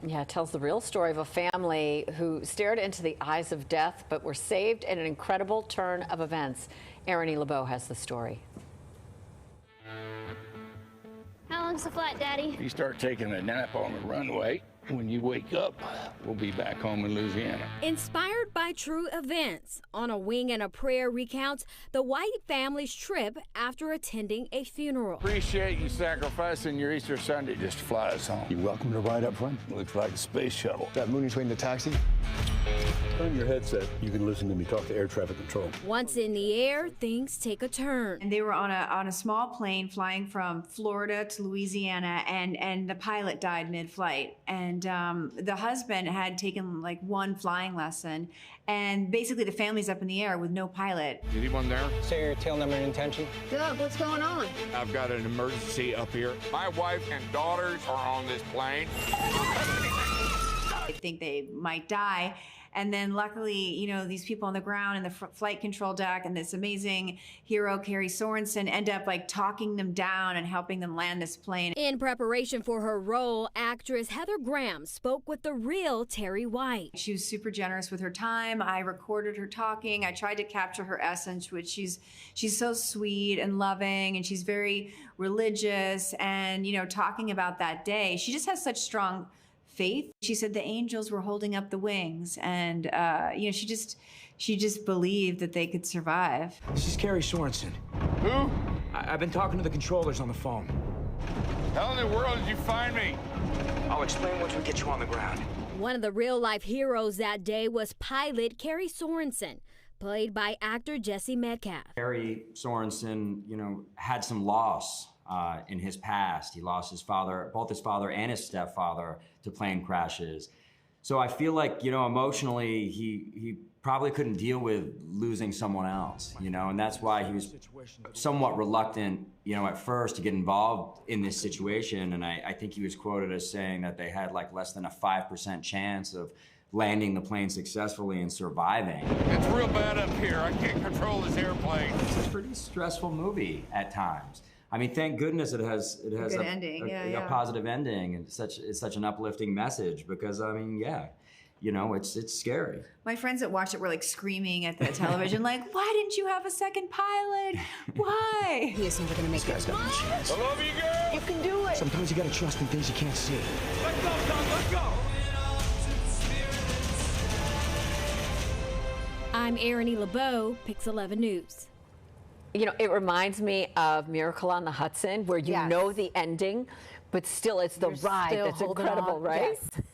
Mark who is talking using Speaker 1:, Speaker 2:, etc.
Speaker 1: Yeah, it tells the real story of a family who stared into the eyes of death but were saved in an incredible turn of events. Erin E. LeBeau has the story.
Speaker 2: How long's the flight, Daddy?
Speaker 3: You start taking a nap on the runway. When you wake up, we'll be back home in Louisiana.
Speaker 4: Inspired by true events, On a Wing and a Prayer recounts the White family's trip after attending a funeral.
Speaker 3: Appreciate you sacrificing your Easter Sunday just to fly us home.
Speaker 5: You're welcome to ride up front.
Speaker 3: Looks like a space shuttle.
Speaker 5: That Mooney's waiting to taxi. Turn your headset. You can listen to me talk to air traffic control.
Speaker 4: Once in the air, things take a turn.
Speaker 6: And they were on a small plane flying from Florida to Louisiana, and the pilot died mid-flight. And the husband had taken like one flying lesson, and basically the family's up in the air with no pilot.
Speaker 3: Anyone there?
Speaker 7: Say your tail number and intention.
Speaker 2: Doug, what's going on?
Speaker 3: I've got an emergency up here. My wife and daughters are on this plane.
Speaker 6: I think they might die. And then luckily, you know, these people on the ground and the flight control deck and this amazing hero, Carrie Sorensen, end up like talking them down and helping them land this plane.
Speaker 4: In preparation for her role, actress Heather Graham spoke with the real Terry White.
Speaker 6: She was super generous with her time. I recorded her talking. I tried to capture her essence, which she's so sweet and loving, and she's very religious, and, you know, talking about that day. She just has such strong faith. She said the angels were holding up the wings, and you know, she just believed that they could survive.
Speaker 7: This is Carrie Sorensen.
Speaker 3: Who?
Speaker 7: I've been talking to the controllers on the phone.
Speaker 3: How in the world did you find me?
Speaker 7: I'll explain once we get you on the ground.
Speaker 4: One of the real-life heroes that day was pilot Carrie Sorensen, played by actor Jesse Metcalfe.
Speaker 8: Carrie Sorensen, you know, had some loss in his past. He lost his father, both his father and his stepfather, to plane crashes. So I feel like, you know, emotionally, he probably couldn't deal with losing someone else, you know, and that's why he was somewhat reluctant, you know, at first to get involved in this situation. And I think he was quoted as saying that they had like less than a 5% chance of landing the plane successfully and surviving.
Speaker 3: It's real bad up here. I can't control this airplane.
Speaker 8: It's a pretty stressful movie at times. I mean, thank goodness it has
Speaker 6: good ending.
Speaker 8: A positive ending, and it's such an uplifting message, because I mean, yeah, you know, it's scary.
Speaker 6: My friends that watched it were like screaming at the television, like, "Why didn't you have a second pilot? Why?"
Speaker 4: He is never going to make
Speaker 5: This guy's got no chance.
Speaker 3: I love you, girl.
Speaker 2: You can do it.
Speaker 7: Sometimes you gotta trust in things you can't see.
Speaker 3: Let's go, Doug. Let's go.
Speaker 4: I'm Erin E. LeBeau, Pix 11 News.
Speaker 1: You know, it reminds me of Miracle on the Hudson, where you
Speaker 9: Yes.
Speaker 1: know the ending, but still it's the
Speaker 9: You're
Speaker 1: ride
Speaker 9: still
Speaker 1: that's
Speaker 9: holding
Speaker 1: incredible,
Speaker 9: on.
Speaker 1: right?
Speaker 9: Yes.